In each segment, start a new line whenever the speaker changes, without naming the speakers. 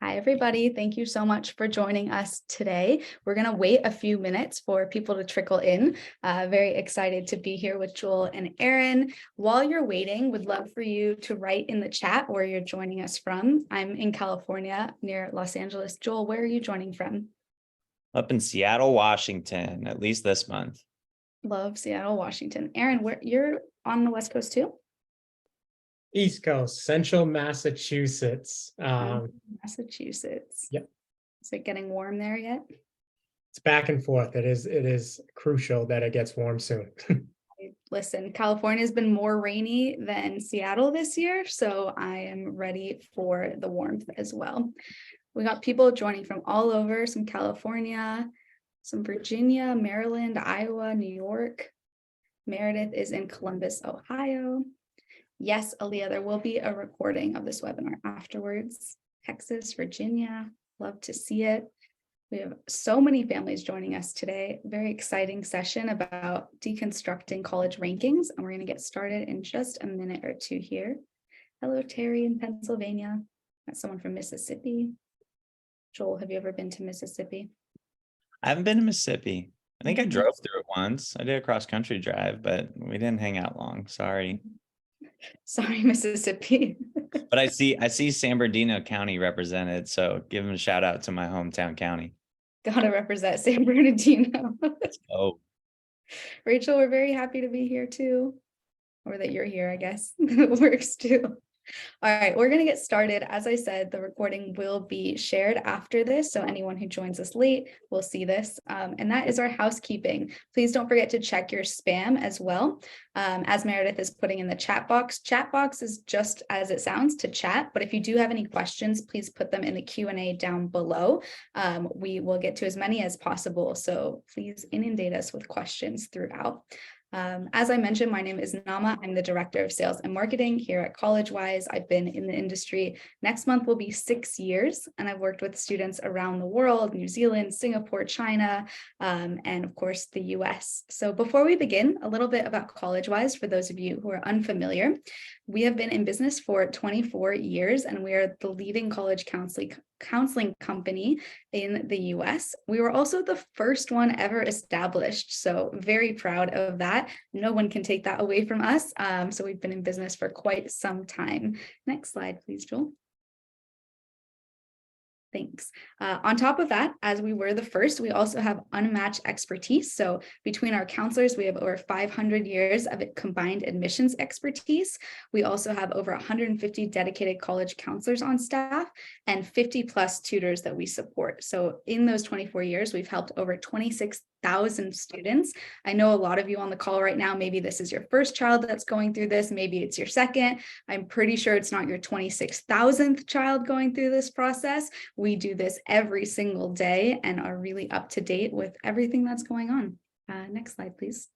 Hi, everybody. Thank you so much for joining us today. We're going to wait a few minutes for people to trickle in. Very excited to be here with Joel and Aaron. While you're waiting, would love for you to write in the chat where you're joining us from. I'm in California near Los Angeles. Joel, where are you joining from?
Up in Seattle, Washington, at least this month.
Love Seattle, Washington. Aaron, you're on the West Coast too?
East Coast, Central Massachusetts.
Massachusetts.
Yep.
Is it getting warm there yet?
It's back and forth. It is crucial that it gets warm soon.
Listen, California has been more rainy than Seattle this year, so I am ready for the warmth as well. We got people joining from all over, some California, some Virginia, Maryland, Iowa, New York. Meredith is in Columbus, Ohio. Yes, Aaliyah, there will be a recording of this webinar afterwards. Texas, Virginia, love to see it. We have so many families joining us today. Very exciting session about deconstructing college rankings, and we're going to get started in just a minute or two here. Hello, Terry in Pennsylvania. That's someone from Mississippi. Joel, have you ever been to Mississippi?
I haven't been to Mississippi. I think I drove through it once. I did a cross-country drive, but we didn't hang out long. Sorry.
Sorry, Mississippi.
But I see San Bernardino County represented, so give them a shout out to my hometown county.
Gotta represent San Bernardino.
Oh,
Rachel, we're very happy to be here too. Or that you're here, I guess. It works too. All right, we're going to get started. As I said, the recording will be shared after this, so anyone who joins us late will see this. And that is our housekeeping. Please don't forget to check your spam as well. As Meredith is putting in the chat box is just as it sounds, to chat. But if you do have any questions, please put them in the Q&A down below. We will get to as many as possible, so please inundate us with questions throughout. As I mentioned, my name is Nama. I'm the Director of Sales and Marketing here at CollegeWise. I've been in the industry. Next month will be 6 years, and I've worked with students around the world, New Zealand, Singapore, China, and of course the US. So before we begin, a little bit about CollegeWise for those of you who are unfamiliar. We have been in business for 24 years, and we are the leading college counseling company in the US. We were also the first one ever established, so very proud of that. No one can take that away from us. So we've been in business for quite some time. Next slide, please, Joel. Thanks. On top of that, as we were the first, we also have unmatched expertise. So between our counselors, we have over 500 years of combined admissions expertise. We also have over 150 dedicated college counselors on staff and 50 plus tutors that we support. So in those 24 years, we've helped over 26,000 students. I know a lot of you on the call right now, maybe this is your first child that's going through this, maybe it's your second. I'm pretty sure it's not your 26,000th child going through this process. We do this every single day and are really up to date with everything that's going on. Next slide, please.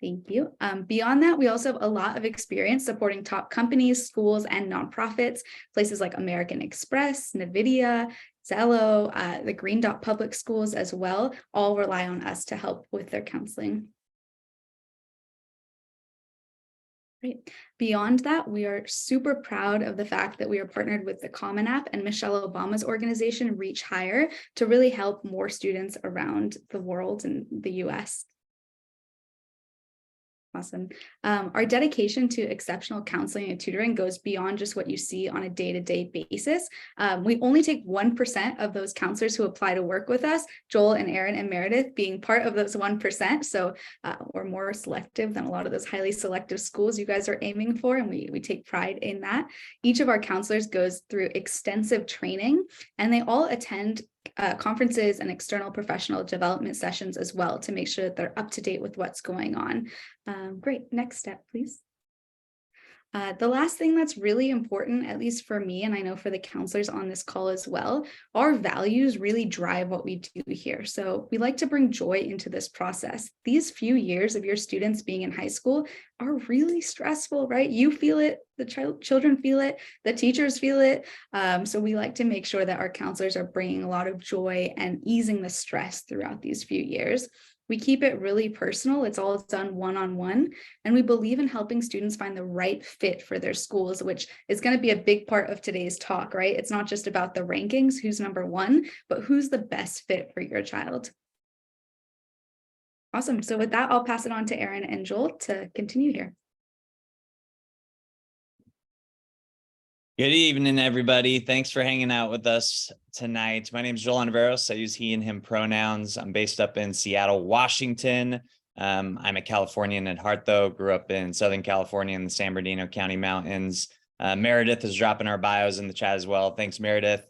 Thank you. Beyond that, we also have a lot of experience supporting top companies, schools, and nonprofits, places like American Express, NVIDIA, Zello, the Green Dot Public Schools as well, all rely on us to help with their counseling. Great. Beyond that, we are super proud of the fact that we are partnered with the Common App and Michelle Obama's organization, Reach Higher, to really help more students around the world and the US. Awesome. Our dedication to exceptional counseling and tutoring goes beyond just what you see on a day-to-day basis. We only take 1% of those counselors who apply to work with us, Joel and Aaron and Meredith being part of those 1%. So we're more selective than a lot of those highly selective schools you guys are aiming for, and we take pride in that. Each of our counselors goes through extensive training, and they all attend conferences and external professional development sessions as well to make sure that they're up to date with what's going on. Great, next step, please. The last thing that's really important, at least for me, and I know for the counselors on this call as well, our values really drive what we do here. So we like to bring joy into this process. These few years of your students being in high school are really stressful, right? You feel it, the children feel it, the teachers feel it. So we like to make sure that our counselors are bringing a lot of joy and easing the stress throughout these few years. We keep it really personal. It's all done one-on-one. And we believe in helping students find the right fit for their schools, which is going to be a big part of today's talk, right? It's not just about the rankings, who's number one, but who's the best fit for your child. Awesome. So with that, I'll pass it on to Aaron and Joel to continue here.
Good evening, everybody. Thanks for hanging out with us tonight. My name is Joel Ontiveros. I use he and him pronouns. I'm based up in Seattle, Washington. I'm a Californian at heart, though. Grew up in Southern California in the San Bernardino County Mountains. Meredith is dropping our bios in the chat as well. Thanks, Meredith.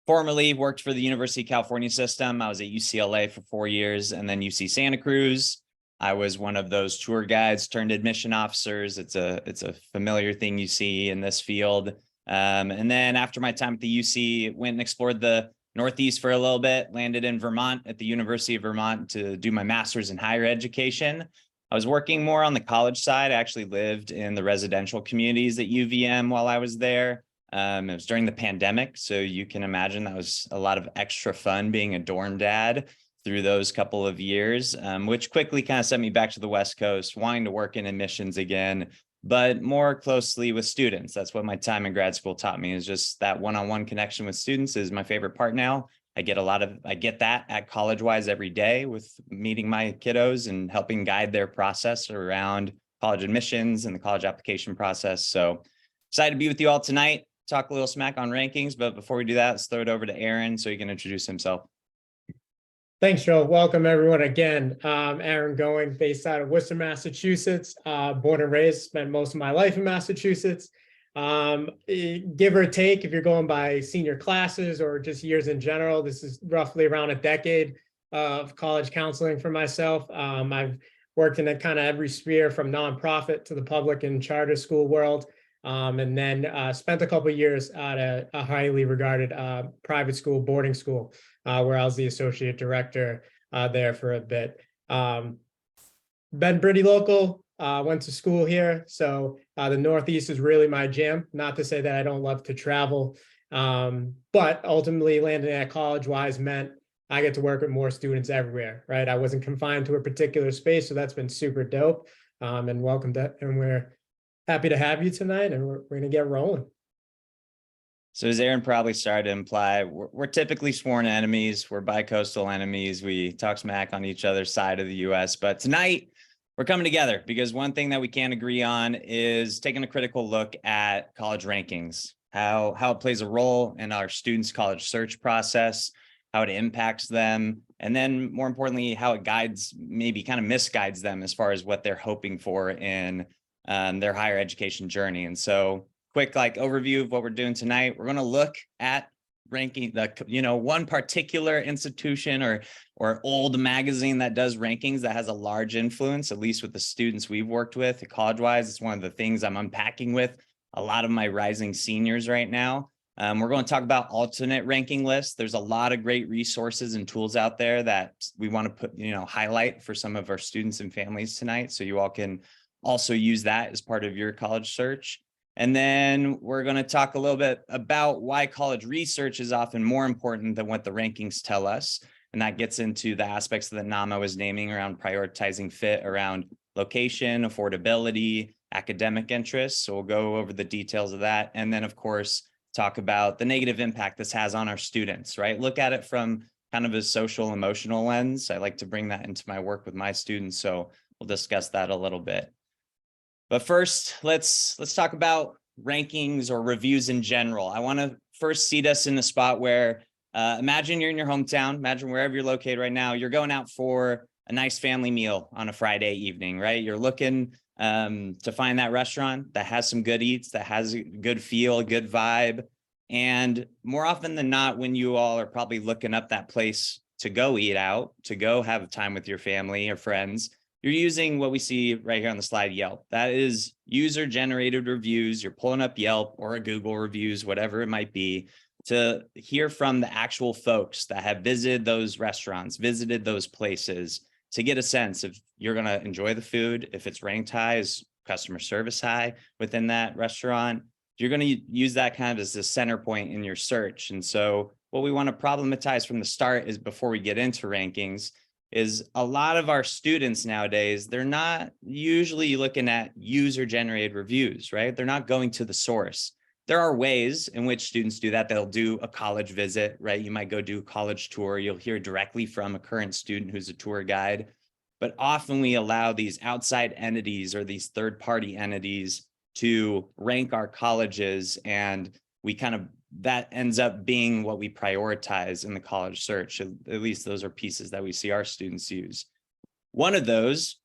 Formerly worked for the University of California system. I was at UCLA for 4 years and then UC Santa Cruz. I was one of those tour guides turned admission officers. It's a familiar thing you see in this field. And then after my time at the UC, went and explored the Northeast for a little bit, landed in Vermont at the University of Vermont to do my master's in higher education. I was working more on the college side. I actually lived in the residential communities at UVM while I was there. It was during the pandemic, so you can imagine that was a lot of extra fun being a dorm dad through those couple of years, which quickly kind of sent me back to the West Coast, wanting to work in admissions again, but more closely with students. That's what my time in grad school taught me, is just that one-on-one connection with students is my favorite part now. I get that at college-wise every day with meeting my kiddos and helping guide their process around college admissions and the college application process. So excited to be with you all tonight, talk a little smack on rankings. But before we do that, let's throw it over to Aaron so he can introduce himself.
Thanks, Joe. Welcome, everyone. Again, Aaron Going, based out of Worcester, Massachusetts, born and raised, spent most of my life in Massachusetts. Give or take, if you're going by senior classes or just years in general, this is roughly around a decade of college counseling for myself. I've worked in kind of every sphere from nonprofit to the public and charter school world. And then spent a couple of years at a highly regarded private school, boarding school, where I was the associate director there for a bit. Been pretty local, went to school here. So the Northeast is really my jam. Not to say that I don't love to travel, but ultimately landing at college-wise meant I get to work with more students everywhere, right? I wasn't confined to a particular space, so that's been super dope. And welcome to, and we're happy to have you tonight, and we're going to get rolling.
So as Aaron probably started to imply, we're typically sworn enemies. We're bi-coastal enemies. We talk smack on each other's side of the US. But tonight, we're coming together because one thing that we can agree on is taking a critical look at college rankings, how it plays a role in our students' college search process, how it impacts them, and then more importantly, how it guides, maybe kind of misguides them as far as what they're hoping for in their higher education journey. And so quick overview of what we're doing tonight. We're going to look at ranking one particular institution or old magazine that does rankings that has a large influence, at least with the students we've worked with college-wise. It's one of the things I'm unpacking with a lot of my rising seniors right now. We're going to talk about alternate ranking lists. There's a lot of great resources and tools out there that we want to highlight for some of our students and families tonight, so you all can also use that as part of your college search. And then we're going to talk a little bit about why college research is often more important than what the rankings tell us. And that gets into the aspects that Nama was naming around prioritizing fit around location, affordability, academic interests. So we'll go over the details of that. And then, of course, talk about the negative impact this has on our students, right? Look at it from kind of a social emotional lens. I like to bring that into my work with my students. So we'll discuss that a little bit. But first, let's talk about rankings or reviews in general. I want to first seat us in a spot where imagine you're in your hometown, imagine wherever you're located right now, you're going out for a nice family meal on a Friday evening, right? You're looking to find that restaurant that has some good eats, that has a good feel, a good vibe. And more often than not, when you all are probably looking up that place to go eat out, to go have time with your family or friends, you're using what we see right here on the slide, Yelp. That is user-generated reviews. You're pulling up Yelp or a Google reviews, whatever it might be, to hear from the actual folks that have visited those restaurants, visited those places, to get a sense if you're going to enjoy the food, if it's ranked high, is customer service high within that restaurant. You're going to use that kind of as the center point in your search. And so what we want to problematize from the start is, before we get into rankings, is a lot of our students nowadays, they're not usually looking at user-generated reviews, right? They're not going to the source. There are ways in which students do that. They'll do a college visit, right? You might go do a college tour. You'll hear directly from a current student who's a tour guide. But often we allow these outside entities or these third-party entities to rank our colleges, and we kind of, that ends up being what we prioritize in the college search. At least those are pieces that we see our students use. One of those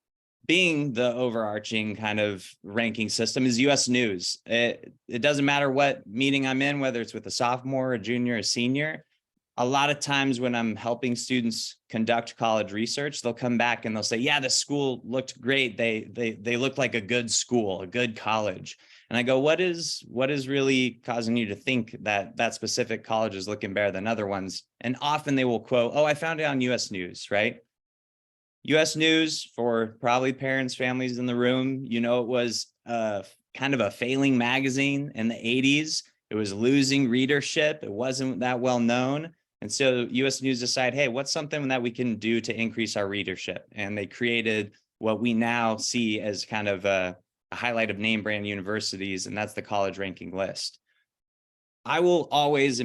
being the overarching kind of ranking system is US News. It doesn't matter what meeting I'm in, whether it's with a sophomore, a junior, a senior. A lot of times when I'm helping students conduct college research, they'll come back and they'll say, yeah, the school looked great. They looked like a good school, a good college. And I go, what is really causing you to think that that specific college is looking better than other ones? And often they will quote, oh, I found it on US News, right? US News, for probably parents, families in the room, you know, it was kind of a failing magazine in the 80s. It was losing readership. It wasn't that well known. And so US News decided, hey, what's something that we can do to increase our readership? And they created what we now see as kind of a highlight of name brand universities, and that's the college ranking list. I will always,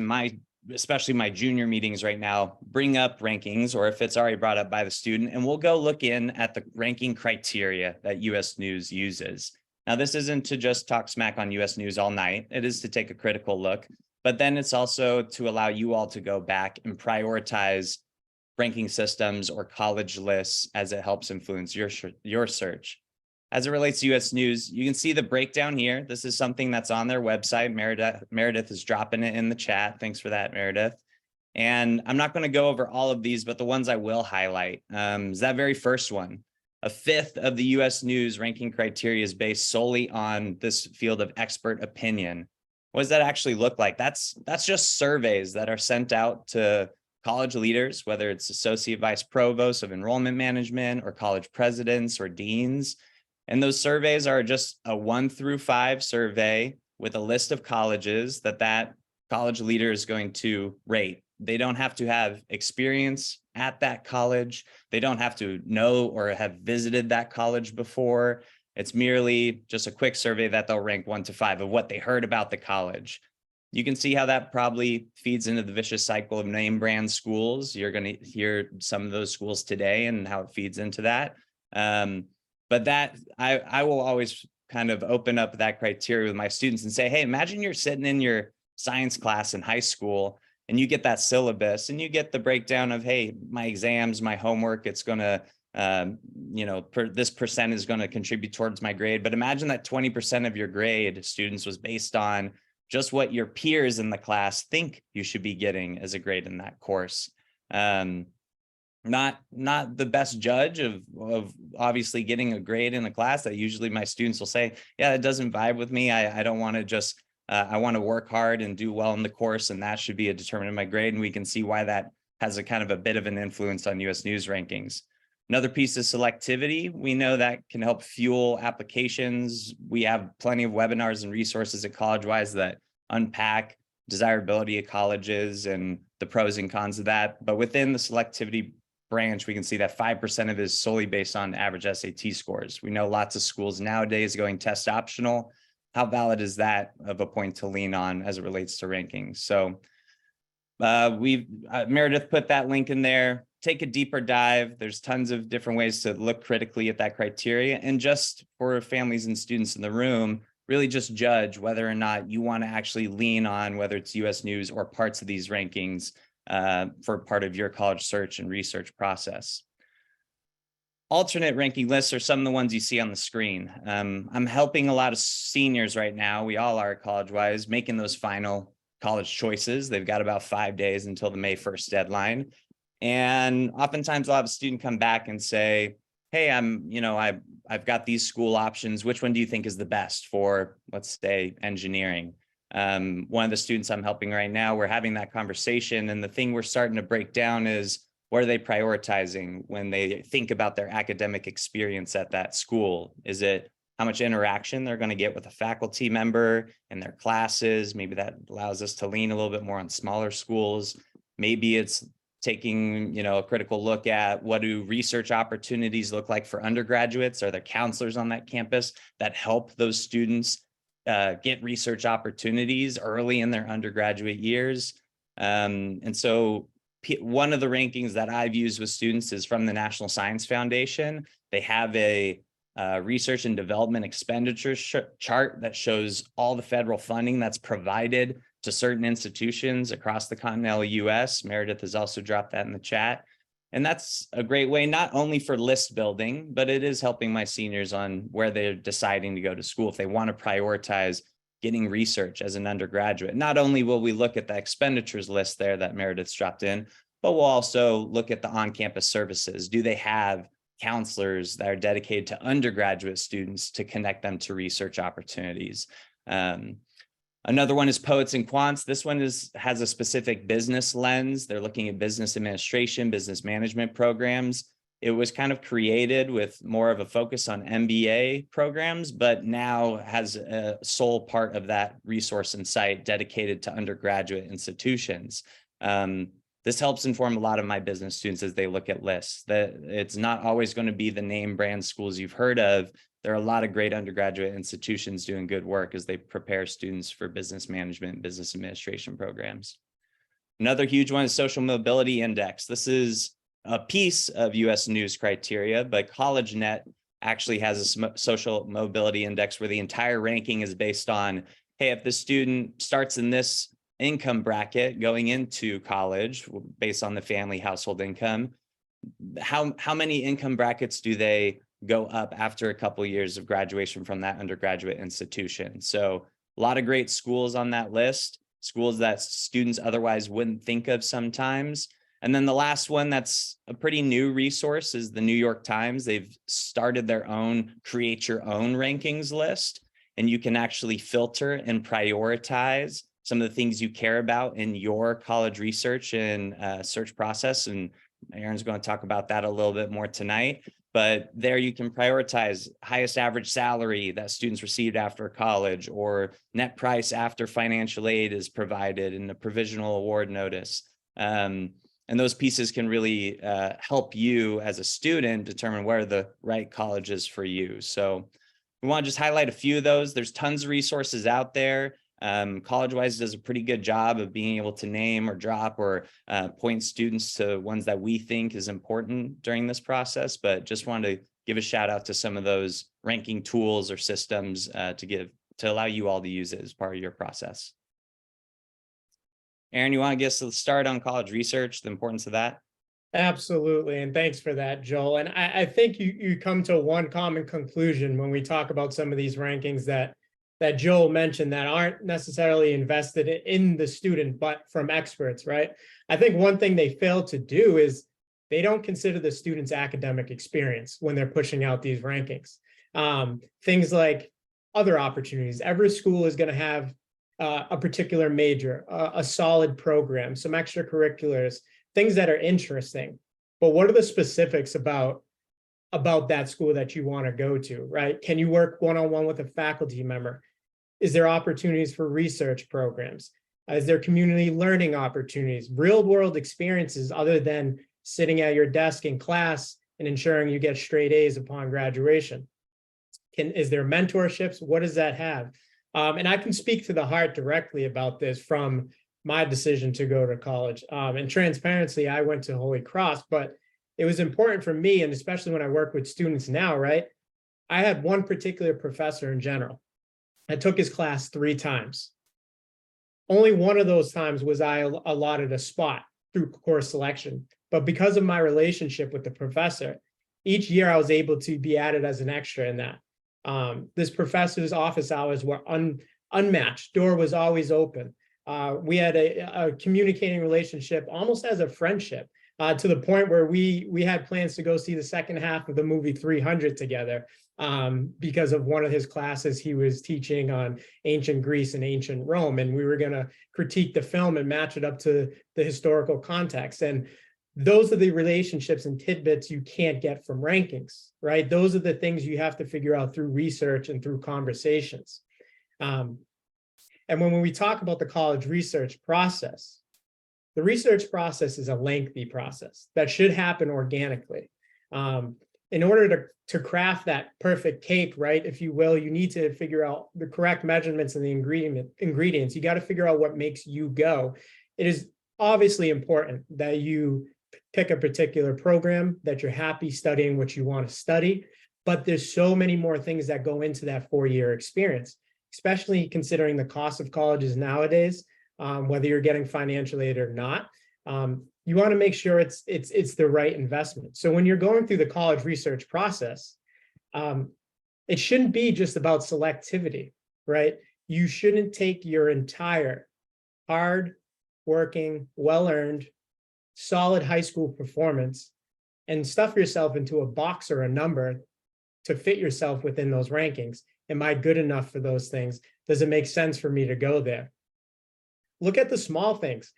especially my junior meetings right now, bring up rankings, or if it's already brought up by the student, and we'll go look in at the ranking criteria that US News uses. Now, this isn't to just talk smack on US News all night. It is to take a critical look, but then it's also to allow you all to go back and prioritize ranking systems or college lists as it helps influence your search. As it relates to US News, you can see the breakdown here. This is something that's on their website. Meredith is dropping it in the chat. Thanks for that, Meredith. And I'm not going to go over all of these, but the ones I will highlight is that very first one. A fifth of the US News ranking criteria is based solely on this field of expert opinion. What does that actually look like? That's just surveys that are sent out to college leaders, whether it's associate vice provosts of enrollment management or college presidents or deans. And those surveys are just a 1 through 5 survey with a list of colleges that college leader is going to rate. They don't have to have experience at that college. They don't have to know or have visited that college before. It's merely just a quick survey that they'll rank 1 to 5 of what they heard about the college. You can see how that probably feeds into the vicious cycle of name brand schools. You're going to hear some of those schools today and how it feeds into that. But that I will always kind of open up that criteria with my students and say, hey, imagine you're sitting in your science class in high school and you get that syllabus and you get the breakdown of, hey, my exams, my homework, it's going to, this percent is going to contribute towards my grade. But imagine that 20% of your grade, students, was based on just what your peers in the class think you should be getting as a grade in that course. Not the best judge of obviously getting a grade in a class. That usually my students will say, yeah, it doesn't vibe with me. I don't want to just, I want to work hard and do well in the course, and that should be a determinant of my grade. And we can see why that has a kind of a bit of an influence on US News rankings. Another piece is selectivity. We know that can help fuel applications. We have plenty of webinars and resources at CollegeWise that unpack desirability of colleges and the pros and cons of that. But within the selectivity branch, we can see that 5% of it is solely based on average SAT scores. We know lots of schools nowadays going test optional. How valid is that of a point to lean on as it relates to rankings? So Meredith put that link in there. Take a deeper dive. There's tons of different ways to look critically at that criteria. And just for families and students in the room, really just judge whether or not you want to actually lean on whether it's US News or parts of these rankings for part of your college search and research process. Alternate ranking lists are some of the ones you see on the screen. I'm helping a lot of seniors right now. We all are at CollegeWise, making those final college choices. They've got about 5 days until the May 1st deadline. And oftentimes I'll have a student come back and say, hey, I've got these school options. Which one do you think is the best for, let's say, engineering? One of the students I'm helping right now, we're having that conversation, and the thing we're starting to break down is, what are they prioritizing when they think about their academic experience at that school? Is it how much interaction they're going to get with a faculty member in their classes? Maybe that allows us to lean a little bit more on smaller schools. Maybe it's taking, a critical look at what do research opportunities look like for undergraduates? Are there counselors on that campus that help those students get research opportunities early in their undergraduate years? And so one of the rankings that I've used with students is from the National Science Foundation. They have a research and development expenditure chart that shows all the federal funding that's provided to certain institutions across the continental US. Meredith has also dropped that in the chat. And that's a great way, not only for list building, but it is helping my seniors on where they're deciding to go to school if they want to prioritize getting research as an undergraduate. Not only will we look at the expenditures list there that Meredith's dropped in, but we'll also look at the on-campus services. Do they have counselors that are dedicated to undergraduate students to connect them to research opportunities? Another one is Poets and Quants. This one has a specific business lens. They're looking at business administration, business management programs. It was kind of created with more of a focus on MBA programs, but now has a sole part of that resource and site dedicated to undergraduate institutions. This helps inform a lot of my business students as they look at lists, that it's not always going to be the name brand schools you've heard of. There are a lot of great undergraduate institutions doing good work as they prepare students for business management, business administration programs. Another huge one is Social Mobility Index. This is a piece of US News criteria, but CollegeNet actually has a social mobility index where the entire ranking is based on, hey, if the student starts in this income bracket going into college based on the family household income, how many income brackets do they go up after a couple of years of graduation from that undergraduate institution? So a lot of great schools on that list, schools that students otherwise wouldn't think of sometimes. And then the last one that's a pretty new resource is the New York Times. They've started their own create your own rankings list, and you can actually filter and prioritize some of the things you care about in your college research and search process. And Aaron's going to talk about that a little bit more tonight. But there you can prioritize highest average salary that students received after college, or net price after financial aid is provided in the provisional award notice. And those pieces can really help you as a student determine where the right college is for you. So we want to just highlight a few of those. There's tons of resources out there. CollegeWise does a pretty good job of being able to name or drop or point students to ones that we think is important during this process, but just wanted to give a shout out to some of those ranking tools or systems to allow you all to use it as part of your process. Aaron, you want to get us started on college research, the importance of that?
Absolutely. And thanks for that, Joel. And I think you come to one common conclusion when we talk about some of these rankings that Joel mentioned that aren't necessarily invested in the student, but from experts, right? I think one thing they fail to do is they don't consider the student's academic experience when they're pushing out these rankings. Things like other opportunities. Every school is going to have a particular major, a solid program, some extracurriculars, things that are interesting. But what are the specifics about that school that you want to go to, right? Can you work one-on-one with a faculty member? Is there opportunities for research programs? Is there community learning opportunities, real world experiences other than sitting at your desk in class and ensuring you get straight A's upon graduation? Is there mentorships? What does that have? And I can speak to the heart directly about this from my decision to go to college. And transparency, I went to Holy Cross, but it was important for me, and especially when I work with students now, right? I had one particular professor in general. I took his class 3 times. Only one of those times was I allotted a spot through course selection. But because of my relationship with the professor, each year I was able to be added as an extra in that. This professor's office hours were unmatched. Door was always open. We had a communicating relationship almost as a friendship, to the point where we had plans to go see the second half of the movie 300 together, because of one of his classes he was teaching on ancient Greece and ancient Rome, and we were going to critique the film and match it up to the historical context. And those are the relationships and tidbits you can't get from rankings, right? Those are the things you have to figure out through research and through conversations. And when we talk about the college research process, The research process is a lengthy process that should happen organically. In order to craft that perfect cake, right, if you will, you need to figure out the correct measurements and the ingredients. You got to figure out what makes you go. It is obviously important that you pick a particular program, that you're happy studying what you want to study, but there's so many more things that go into that 4-year experience, especially considering the cost of colleges nowadays, whether you're getting financial aid or not. You want to make sure it's the right investment. So when you're going through the college research process, it shouldn't be just about selectivity, right? You shouldn't take your entire hard working, well-earned, solid high school performance and stuff yourself into a box or a number to fit yourself within those rankings. Am I good enough for those things? Does it make sense for me to go there? Look at the small things.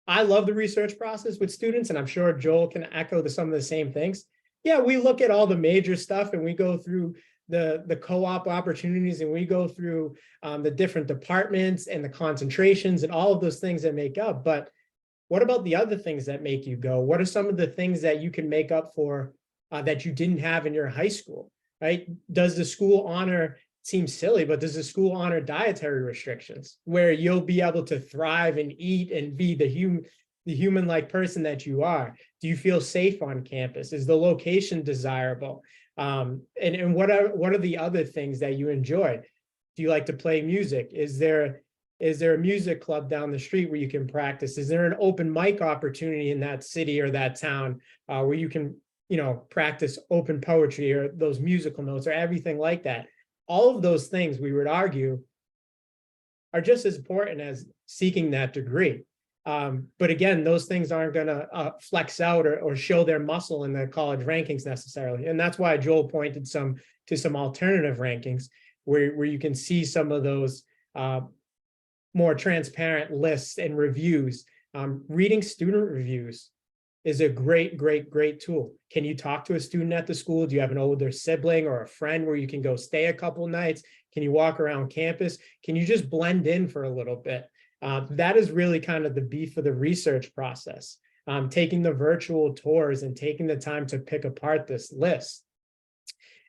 I love the research process with students, and I'm sure Joel can echo some of the same things. Yeah, we look at all the major stuff and we go through the co-op opportunities and we go through the different departments and the concentrations and all of those things that make up. But what about the other things that make you go? What are some of the things that you can make up for that you didn't have in your high school, right? Does the school honor, seems silly, but does the school honor dietary restrictions where you'll be able to thrive and eat and be the human-like person that you are? Do you feel safe on campus? Is the location desirable? And what are the other things that you enjoy? Do you like to play music? Is there a music club down the street where you can practice? Is there an open mic opportunity in that city or that town where you can, practice open poetry or those musical notes or everything like that? All of those things, we would argue, are just as important as seeking that degree. But again, those things aren't going to flex out or show their muscle in the college rankings necessarily. And that's why Joel pointed to some alternative rankings where you can see some of those more transparent lists and reviews. Reading student reviews is a great tool. Can you talk to a student at the school? Do you have an older sibling or a friend where you can go stay a couple nights? Can you walk around campus? Can you just blend in for a little bit? That is really kind of the beef of the research process, taking the virtual tours and taking the time to pick apart this list.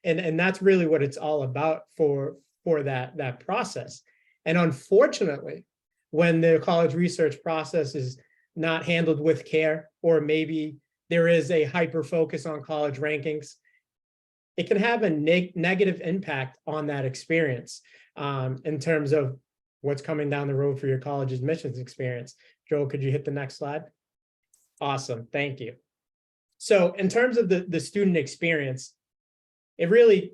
And that's really what it's all about for that process. And unfortunately, when the college research process is not handled with care, or maybe there is a hyper focus on college rankings, it can have a negative impact on that experience in terms of what's coming down the road for your college admissions experience. Joel, could you hit the next slide? Awesome, thank you. So in terms of the student experience, it really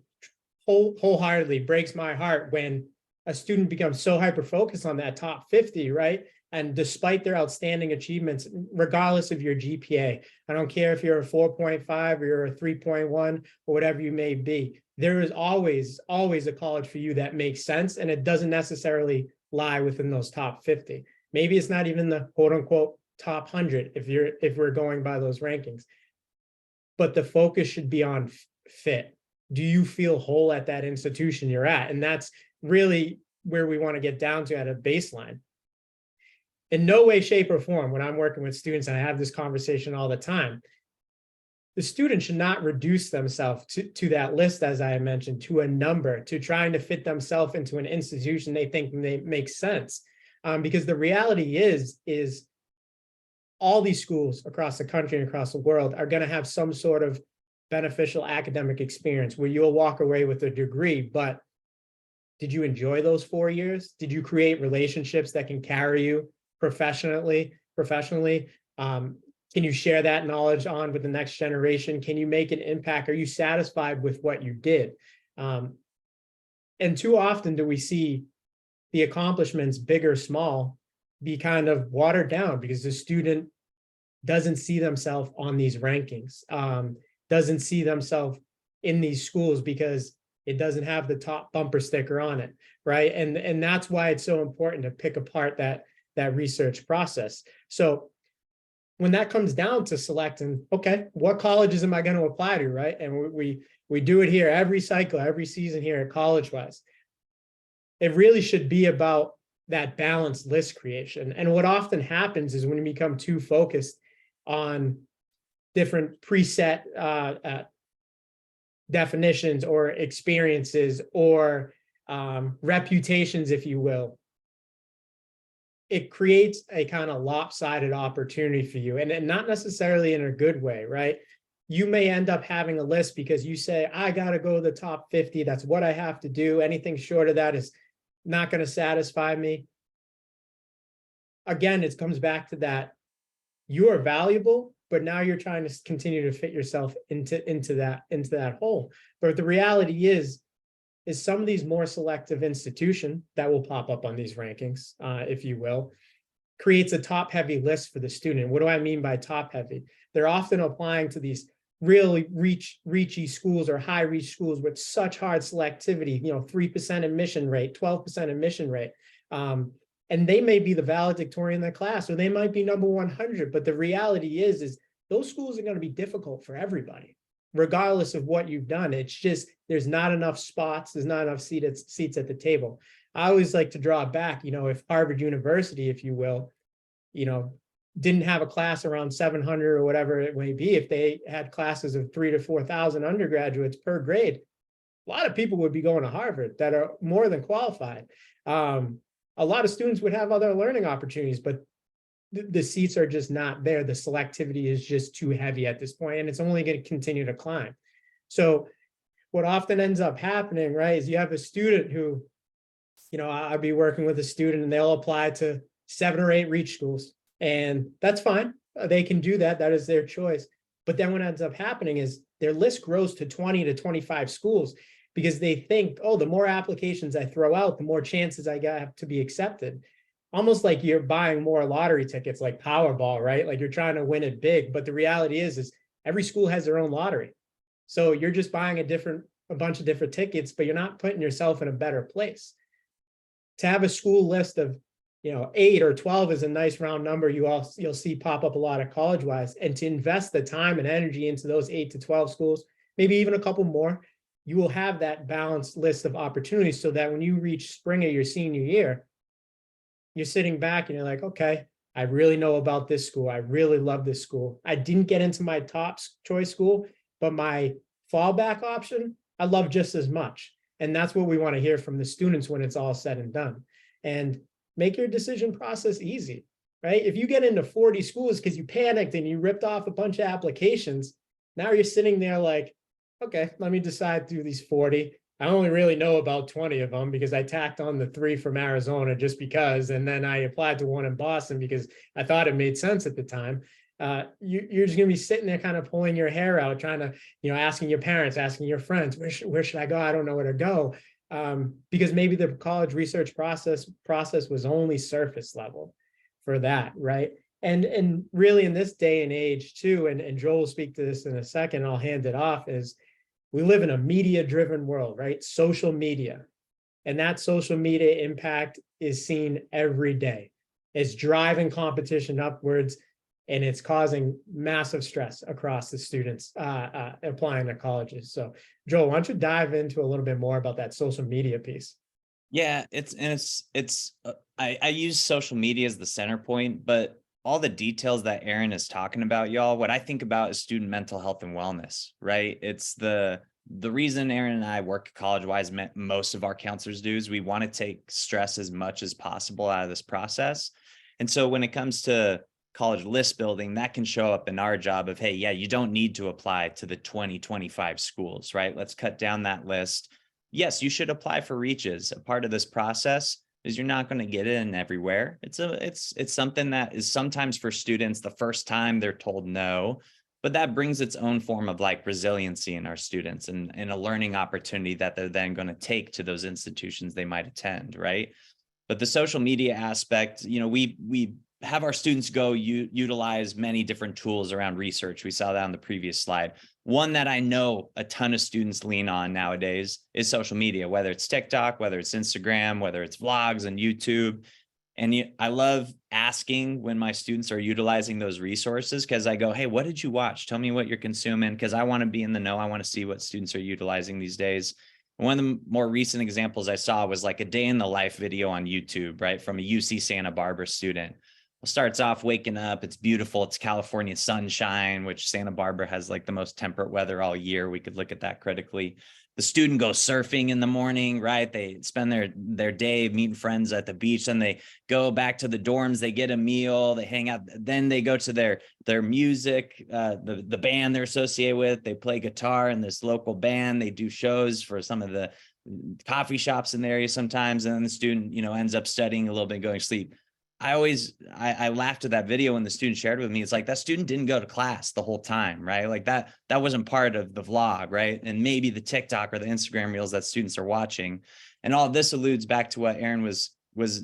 wholeheartedly breaks my heart when a student becomes so hyper-focused on that top 50, right? And despite their outstanding achievements, regardless of your GPA, I don't care if you're a 4.5 or you're a 3.1 or whatever you may be, there is always a college for you that makes sense, and it doesn't necessarily lie within those top 50. Maybe it's not even the quote unquote top 100 if we're going by those rankings. But the focus should be on fit. Do you feel whole at that institution you're at? And that's really where we want to get down to at a baseline. In no way, shape, or form, when I'm working with students, and I have this conversation all the time, the student should not reduce themselves to that list, as I mentioned, to a number, to trying to fit themselves into an institution they think makes sense. Because the reality is all these schools across the country and across the world are going to have some sort of beneficial academic experience where you'll walk away with a degree, but did you enjoy those 4 years? Did you create relationships that can carry you professionally? Can you share that knowledge on with the next generation? Can you make an impact? Are you satisfied with what you did? And too often do we see the accomplishments, big or small, be kind of watered down because the student doesn't see themselves on these rankings, doesn't see themselves in these schools because it doesn't have the top bumper sticker on it, right? And that's why it's so important to pick apart that research process. So when that comes down to selecting, okay, what colleges am I going to apply to, right? And we do it here every cycle, every season here at College West. It really should be about that balanced list creation. And what often happens is when you become too focused on different preset definitions or experiences or reputations, if you will, it creates a kind of lopsided opportunity for you, and not necessarily in a good way, right? You may end up having a list because you say, I got to go to the top 50. That's what I have to do. Anything short of that is not going to satisfy me. Again, it comes back to that. You are valuable, but now you're trying to continue to fit yourself into that hole. But the reality is some of these more selective institution that will pop up on these rankings, if you will, creates a top heavy list for the student. What do I mean by top heavy? They're often applying to these really reachy schools or high reach schools with such hard selectivity, 3% admission rate, 12% admission rate. And they may be the valedictorian in their class, or they might be number 100. But the reality is those schools are going to be difficult for everybody, regardless of what you've done. It's just, there's not enough spots. There's not enough seats at the table. I always like to draw it back, if Harvard University, if you will, didn't have a class around 700 or whatever it may be, if they had classes of 3,000 to 4,000 undergraduates per grade, a lot of people would be going to Harvard that are more than qualified. A lot of students would have other learning opportunities, but the seats are just not there. The selectivity is just too heavy at this point, and it's only going to continue to climb. So what often ends up happening, right, is you have a student who, I'll be working with a student and they'll apply to 7 or 8 reach schools, and that's fine. They can do that. That is their choice. But then what ends up happening is their list grows to 20 to 25 schools, because they think, oh, the more applications I throw out, the more chances I have to be accepted. Almost like you're buying more lottery tickets, like Powerball, right? Like you're trying to win it big. But the reality is every school has their own lottery. So you're just buying a bunch of different tickets, but you're not putting yourself in a better place. To have a school list of 8 or 12 is a nice round number. You'll see pop up a lot of college-wise, and to invest the time and energy into those 8 to 12 schools, maybe even a couple more, you will have that balanced list of opportunities, so that when you reach spring of your senior year, you're sitting back and you're like, okay, I really know about this school. I really love this school. I didn't get into my top choice school, but my fallback option, I love just as much. And that's what we want to hear from the students when it's all said and done. And make your decision process easy, right? If you get into 40 schools because you panicked and you ripped off a bunch of applications, now you're sitting there like, okay, let me decide through these 40. I only really know about 20 of them because I tacked on the 3 from Arizona just because, and then I applied to one in Boston because I thought it made sense at the time. You're just going to be sitting there kind of pulling your hair out, trying to, asking your parents, asking your friends, where should I go? I don't know where to go. Because maybe the college research process was only surface level for that, right? And really in this day and age too, and Joel will speak to this in a second, I'll hand it off, is we live in a media-driven world, right? Social media. And that social media impact is seen every day. It's driving competition upwards, and it's causing massive stress across the students applying to colleges. So Joel, why don't you dive into a little bit more about that social media piece?
Yeah, I use social media as the center point, but all the details that Aaron is talking about, y'all, what I think about is student mental health and wellness, right? It's the reason Aaron and I work college-wise, most of our counselors do, is we want to take stress as much as possible out of this process. And so when it comes to college list building, that can show up in our job of, hey, yeah, you don't need to apply to the 2025 schools, right? Let's cut down that list. Yes, you should apply for reaches. A part of this process is you're not going to get in everywhere. It's something that is sometimes for students, the first time they're told no, but that brings its own form of like resiliency in our students and a learning opportunity that they're then going to take to those institutions they might attend, right? But the social media aspect, we have our students go utilize many different tools around research. We saw that on the previous slide. One that I know a ton of students lean on nowadays is social media, whether it's TikTok, whether it's Instagram, whether it's vlogs and YouTube. And I love asking when my students are utilizing those resources, because I go, hey, what did you watch? Tell me what you're consuming, because I want to be in the know. I want to see what students are utilizing these days. One of the more recent examples I saw was like a day in the life video on YouTube, right? From a UC Santa Barbara student. It starts off waking up. It's beautiful. It's California sunshine, which Santa Barbara has like the most temperate weather all year. We could look at that critically. The student goes surfing in the morning, right? They spend their day meeting friends at the beach. Then they go back to the dorms. They get a meal. They hang out. Then they go to their music, the band they're associated with. They play guitar in this local band. They do shows for some of the coffee shops in the area sometimes. And then the student, ends up studying a little bit, going to sleep. I laughed at that video when the student shared with me. It's like that student didn't go to class the whole time, right? Like that wasn't part of the vlog, right? And maybe the TikTok or the Instagram reels that students are watching. And all of this alludes back to what Aaron was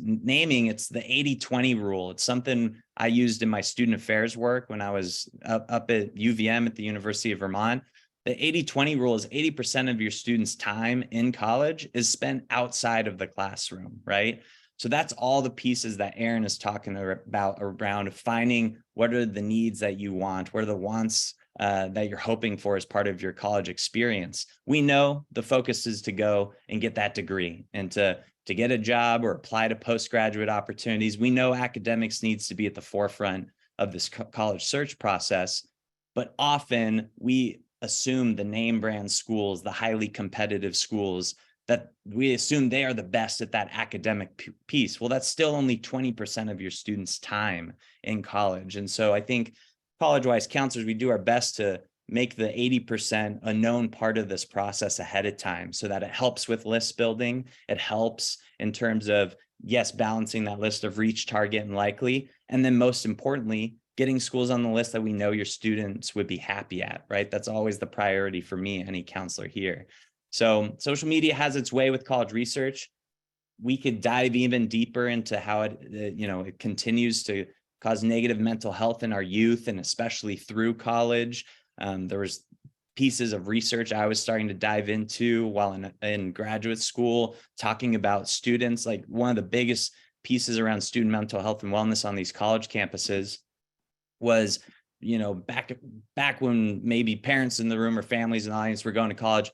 naming. It's the 80-20 rule. It's something I used in my student affairs work when I was up at UVM at the University of Vermont. The 80-20 rule is 80% of your students' time in college is spent outside of the classroom, right? So that's all the pieces that Aaron is talking about around finding what are the needs that you want, what are the wants that you're hoping for as part of your college experience. We know the focus is to go and get that degree and to get a job or apply to postgraduate opportunities. We know academics needs to be at the forefront of this college search process, but often we assume the name brand schools, the highly competitive schools, that we assume they are the best at that academic piece. Well, that's still only 20% of your students' time in college. And so I think college-wise counselors, we do our best to make the 80% a known part of this process ahead of time so that it helps with list building. It helps in terms of, yes, balancing that list of reach, target, and likely. And then most importantly, getting schools on the list that we know your students would be happy at, right? That's always the priority for me, any counselor here. So social media has its way with college research. We could dive even deeper into how it continues to cause negative mental health in our youth, and especially through college. There was pieces of research I was starting to dive into while in graduate school, talking about students. Like one of the biggest pieces around student mental health and wellness on these college campuses was, back when maybe parents in the room or families in the audience were going to college,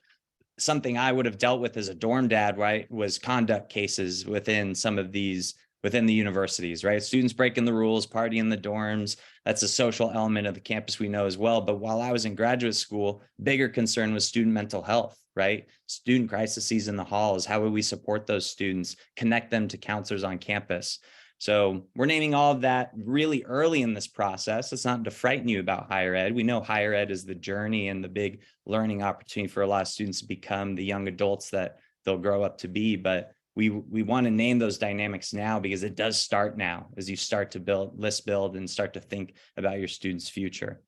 something I would have dealt with as a dorm dad, right, was conduct cases within the universities, right? Students breaking the rules, partying in the dorms. That's a social element of the campus we know as well. But while I was in graduate school, bigger concern was student mental health, right? Student crises in the halls. How would we support those students, connect them to counselors on campus? So we're naming all of that really early in this process. It's not to frighten you about higher ed. We know higher ed is the journey and the big learning opportunity for a lot of students to become the young adults that they'll grow up to be. But we want to name those dynamics now because it does start now as you start to list build and start to think about your students' future.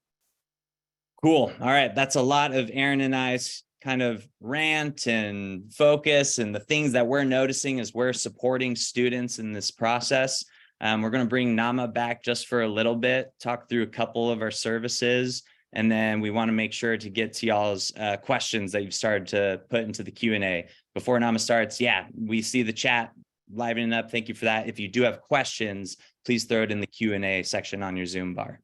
Cool. All right. That's a lot of Aaron and I's kind of rant and focus and the things that we're noticing as we're supporting students in this process. We're going to bring Nama back just for a little bit, talk through a couple of our services, and then we want to make sure to get to y'all's questions that you've started to put into the Q&A. Before Nama starts, we see the chat livening up. Thank you for that. If you do have questions, please throw it in the Q&A section on your Zoom bar.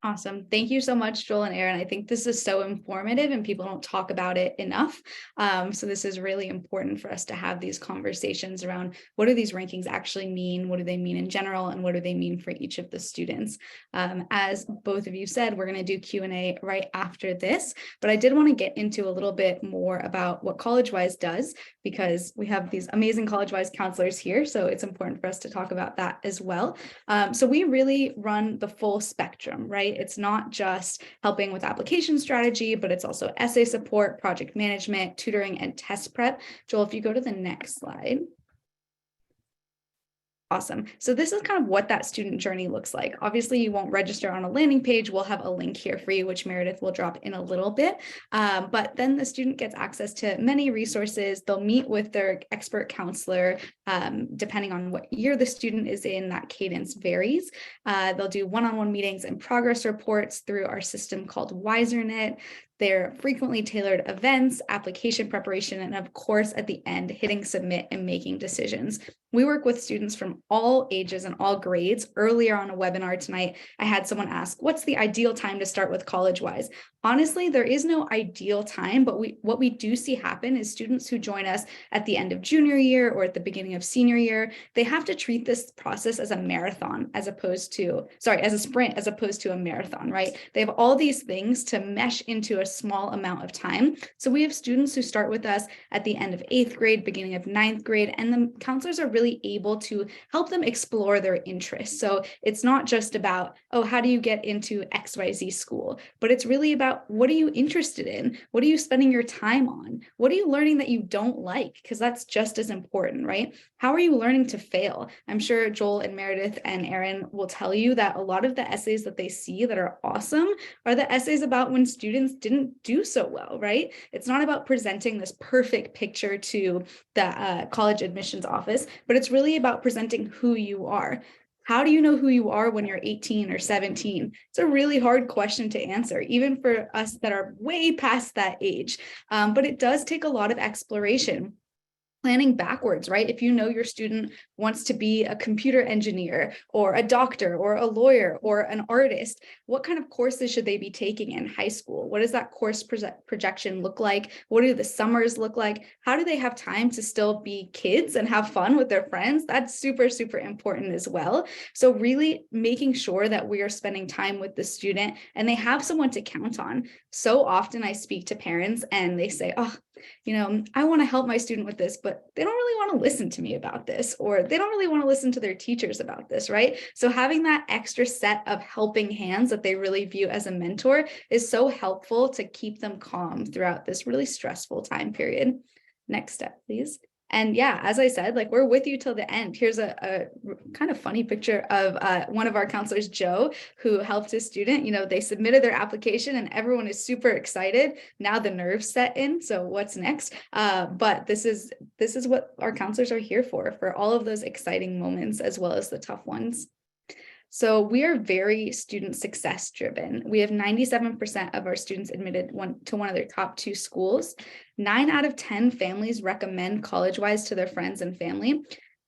Awesome. Thank you so much, Joel and Aaron. I think this is so informative and people don't talk about it enough. So this is really important for us to have these conversations around what do these rankings actually mean? What do they mean in general? And what do they mean for each of the students? As both of you said, we're going to do Q&A right after this, but I did want to get into a little bit more about what CollegeWise does, because we have these amazing CollegeWise counselors here. So it's important for us to talk about that as well. So we really run the full spectrum, right? It's not just helping with application strategy, but it's also essay support, project management, tutoring, and test prep. Joel, if you go to the next slide. Awesome. So this is kind of what that student journey looks like. Obviously, you won't register on a landing page. We'll have a link here for you, which Meredith will drop in a little bit. But then the student gets access to many resources. They'll meet with their expert counselor. Depending on what year the student is in, that cadence varies. They'll do one-on-one meetings and progress reports through our system called WiserNet. They're frequently tailored events, application preparation, and of course, at the end, hitting submit and making decisions. We work with students from all ages and all grades. Earlier on a webinar tonight, I had someone ask, what's the ideal time to start with college-wise? Honestly, there is no ideal time, but what we do see happen is students who join us at the end of junior year or at the beginning of senior year, they have to treat this process as a marathon as a sprint as opposed to a marathon, right? They have all these things to mesh into a small amount of time. So we have students who start with us at the end of 8th grade, beginning of 9th grade, and the counselors are really able to help them explore their interests. So it's not just about, oh, how do you get into XYZ school, but it's really about what are you interested in? What are you spending your time on? What are you learning that you don't like? Because that's just as important, right? How are you learning to fail? I'm sure Joel and Meredith and Aaron will tell you that a lot of the essays that they see that are awesome are the essays about when students didn't do so well, right? It's not about presenting this perfect picture to the college admissions office, but it's really about presenting who you are. How do you know who you are when you're 18 or 17? It's a really hard question to answer, even for us that are way past that age. But it does take a lot of exploration. Planning backwards, right? If you know your student wants to be a computer engineer or a doctor or a lawyer or an artist, what kind of courses should they be taking in high school? What does that course projection look like? What do the summers look like? How do they have time to still be kids and have fun with their friends? That's super, super important as well. So really making sure that we are spending time with the student and they have someone to count on. So often I speak to parents and they say, oh, I want to help my student with this, but they don't really want to listen to me about this, or they don't really want to listen to their teachers about this, right? So having that extra set of helping hands that they really view as a mentor is so helpful to keep them calm throughout this really stressful time period. Next step, please. And yeah, as I said, like we're with you till the end. Here's a kind of funny picture of one of our counselors, Joe, who helped his student. They submitted their application and everyone is super excited. Now the nerves set in. So what's next? But this is what our counselors are here for all of those exciting moments as well as the tough ones. So we are very student success driven. We have 97% of our students admitted to one of their top 2 schools. 9 out of 10 families recommend CollegeWise to their friends and family.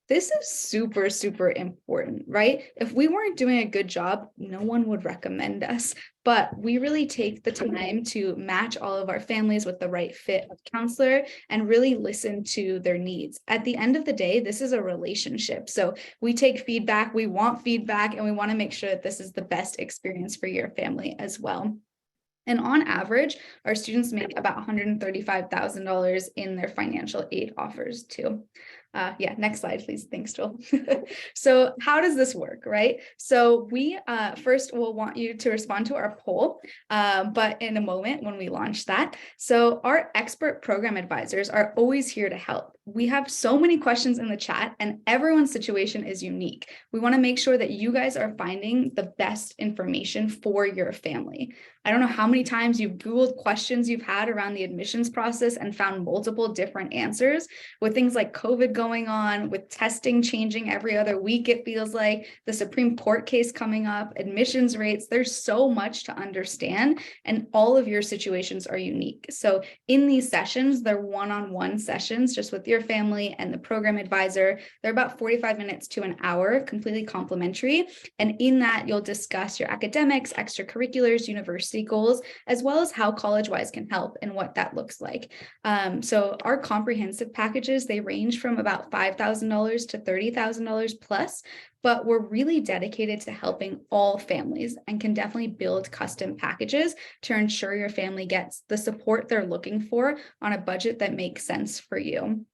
This is super, super important, right? If we weren't doing a good job, no one would recommend us. But we really take the time to match all of our families with the right fit of counselor and really listen to their needs. At the end of the day, this is a relationship. So we take feedback, we want feedback, and we want to make sure that this is the best experience for your family as well. And on average, our students make about $135,000 in their financial aid offers too. Yeah, next slide, please. Thanks, Joel. So how does this work, right? So we first will want you to respond to our poll, but in a moment when we launch that. So our expert program advisors are always here to help. We have so many questions in the chat and everyone's situation is unique. We want to make sure that you guys are finding the best information for your family. I don't know how many times you've Googled questions you've had around the admissions process and found multiple different answers with things like COVID going on, with testing changing every other week, it feels like, the Supreme Court case coming up, admissions rates. There's so much to understand and all of your situations are unique. So in these sessions, they're one-on-one sessions just with your family and the program advisor. They're about 45 minutes to an hour, completely complimentary. And in that, you'll discuss your academics, extracurriculars, university goals, as well as how CollegeWise can help and what that looks like. So our comprehensive packages, they range from about $5,000 to $30,000 plus, but we're really dedicated to helping all families and can definitely build custom packages to ensure your family gets the support they're looking for on a budget that makes sense for you.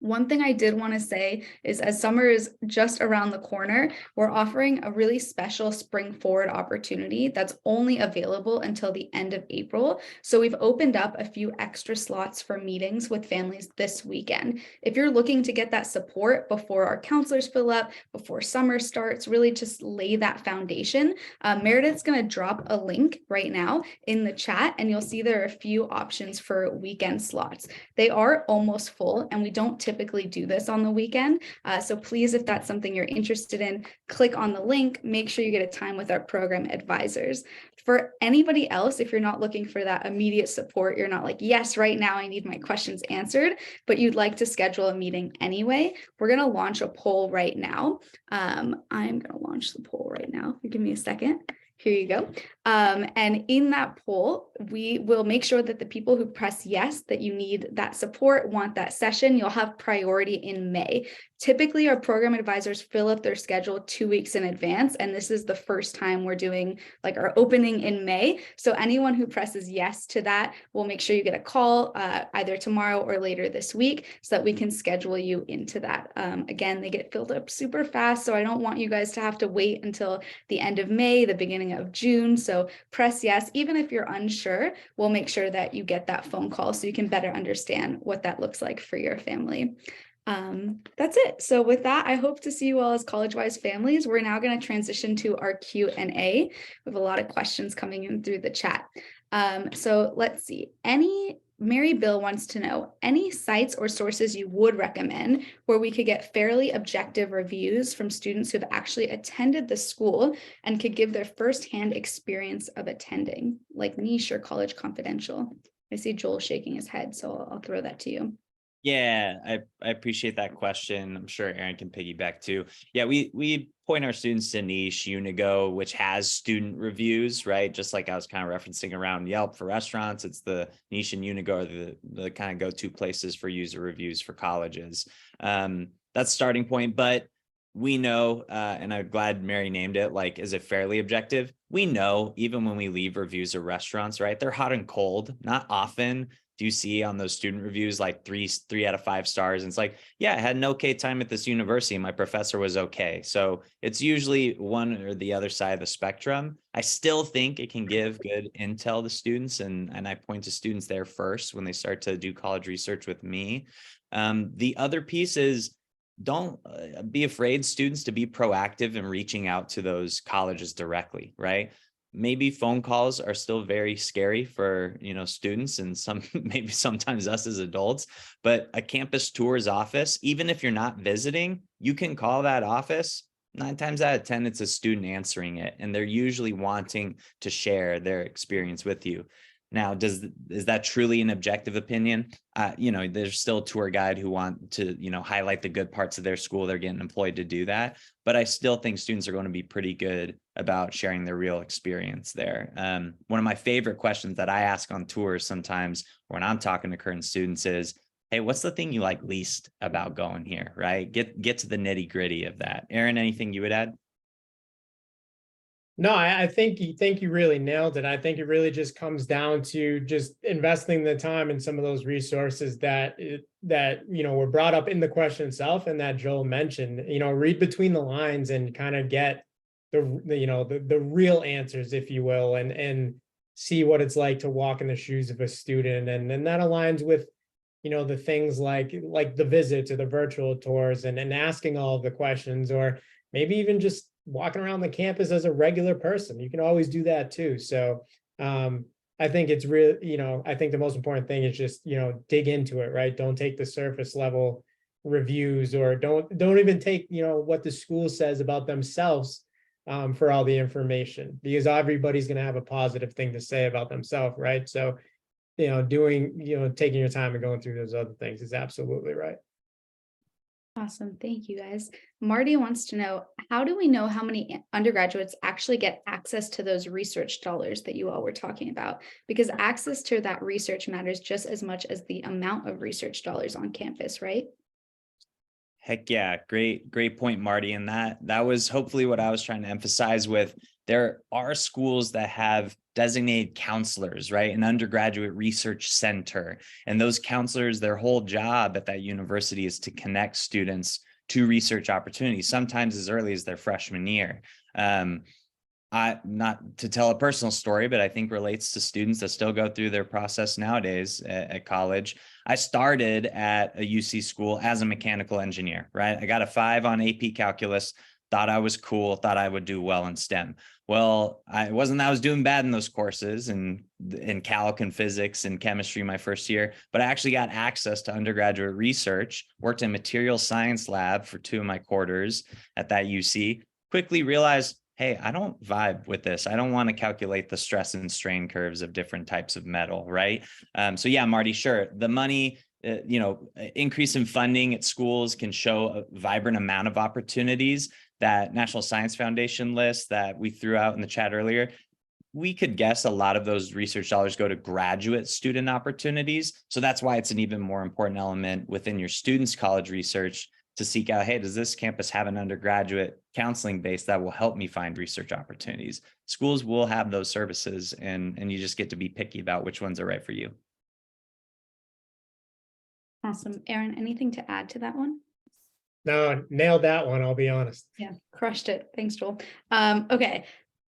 One thing I did want to say is as summer is just around the corner, we're offering a really special spring forward opportunity that's only available until the end of April. So we've opened up a few extra slots for meetings with families this weekend. If you're looking to get that support before our counselors fill up, before summer starts, really just lay that foundation, Meredith's going to drop a link right now in the chat and you'll see there are a few options for weekend slots. They are almost full and we don't typically typically do this on the weekend. So please, if that's something you're interested in, click on the link, make sure you get a time with our program advisors. For anybody else, if you're not looking for that immediate support, you're not like, yes, right now I need my questions answered, but you'd like to schedule a meeting anyway, we're going to launch a poll right now. I'm going to launch the poll right now. Give me a second. Here you go. And in that poll, we will make sure that the people who press yes, that you need that support, want that session, you'll have priority in May. Typically, our program advisors fill up their schedule 2 weeks in advance. And this is the first time we're doing like our opening in May. So anyone who presses yes to that, we'll make sure you get a call either tomorrow or later this week so that we can schedule you into that. Again, they get filled up super fast. So I don't want you guys to have to wait until the end of May, the beginning of June. So press yes. Even if you're unsure, we'll make sure that you get that phone call so you can better understand what that looks like for your family. That's it. So with that, I hope to see you all as College-Wise families. We're now going to transition to our Q&A. We have a lot of questions coming in through the chat. So let's see. Mary Bill wants to know any sites or sources you would recommend where we could get fairly objective reviews from students who've actually attended the school and could give their firsthand experience of attending, like Niche or College Confidential. I see Joel shaking his head, so I'll throw that to you.
Yeah, I appreciate that question. I'm sure Aaron can piggyback too. Yeah, we point our students to Niche, Unigo, which has student reviews, right? Just like I was kind of referencing around Yelp for restaurants, it's the Niche and Unigo are the kind of go-to places for user reviews for colleges. That's starting point, but we know, and I'm glad Mary named it, like, is it fairly objective? We know even when we leave reviews of restaurants, right? They're hot and cold. Not often do you see on those student reviews like three out of 5 stars. And it's like, yeah, I had an okay time at this university. My professor was okay. So it's usually one or the other side of the spectrum. I still think it can give good intel to students. And I point to students there first when they start to do college research with me. The other piece is, don't be afraid, students, to be proactive in reaching out to those colleges directly, right? Maybe phone calls are still very scary for, students and maybe sometimes us as adults, but a campus tours office, even if you're not visiting, you can call that office. 9 times out of 10, it's a student answering it, and they're usually wanting to share their experience with you. Now, is that truly an objective opinion? There's still a tour guide who want to, highlight the good parts of their school. They're getting employed to do that. But I still think students are going to be pretty good about sharing their real experience there. One of my favorite questions that I ask on tours sometimes when I'm talking to current students is, hey, what's the thing you like least about going here, right? Get to the nitty gritty of that. Aaron, anything you would add?
No, I think you really nailed it. I think it really just comes down to just investing the time in some of those resources that were brought up in the question itself and that Joel mentioned. Read between the lines and kind of get the real answers, if you will, and see what it's like to walk in the shoes of a student. And that aligns with the things like the visits or the virtual tours and asking all of the questions, or maybe even just walking around the campus as a regular person. You can always do that too. So I think it's really, I think the most important thing is just, dig into it, right? Don't take the surface level reviews, or don't even take, what the school says about themselves for all the information, because everybody's going to have a positive thing to say about themselves, right? So, taking your time and going through those other things is absolutely right.
Awesome. Thank you, guys. Marty wants to know, how do we know how many undergraduates actually get access to those research dollars that you all were talking about? Because access to that research matters just as much as the amount of research dollars on campus, right?
Heck yeah. Great point, Marty. And that was hopefully what I was trying to emphasize with, there are schools that have designated counselors, right? An undergraduate research center. And those counselors, their whole job at that university is to connect students to research opportunities, sometimes as early as their freshman year. Not to tell a personal story, but I think relates to students that still go through their process nowadays at college. I started at a UC school as a mechanical engineer, right? I got a 5 on AP calculus, thought I was cool, thought I would do well in STEM. Well, I wasn't that I was doing bad in those courses and in calc and physics and chemistry my first year, but I actually got access to undergraduate research, worked in material science lab for 2 of my quarters at that UC, quickly realized, hey, I don't vibe with this. I don't want to calculate the stress and strain curves of different types of metal, right? So yeah, Marty, sure. The money, increase in funding at schools can show a vibrant amount of opportunities. That National Science Foundation list that we threw out in the chat earlier, we could guess a lot of those research dollars go to graduate student opportunities. So that's why it's an even more important element within your students' college research to seek out, hey, does this campus have an undergraduate counseling base that will help me find research opportunities? Schools will have those services, and you just get to be picky about which ones are right for you.
Awesome. Aaron, anything to add to that one?
No, nailed that one, I'll be honest.
Yeah, crushed it. Thanks, Joel. Okay.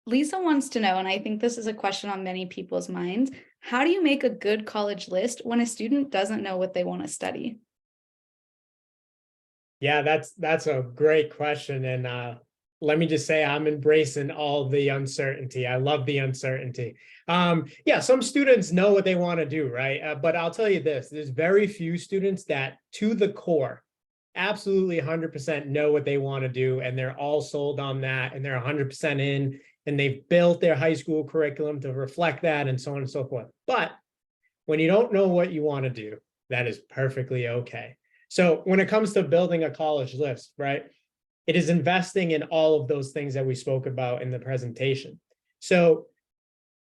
Lisa wants to know, and I think this is a question on many people's minds, how do you make a good college list when a student doesn't know what they want to study?
Yeah, that's a great question. And let me just say I'm embracing all the uncertainty. I love the uncertainty. Yeah, some students know what they want to do, right? But I'll tell you this, there's very few students that to the core absolutely 100% know what they want to do, and they're all sold on that, and they're 100% in, and they've built their high school curriculum to reflect that, and so on and so forth. But when you don't know what you want to do, that is perfectly okay. So when it comes to building a college list, right, it is investing in all of those things that we spoke about in the presentation. So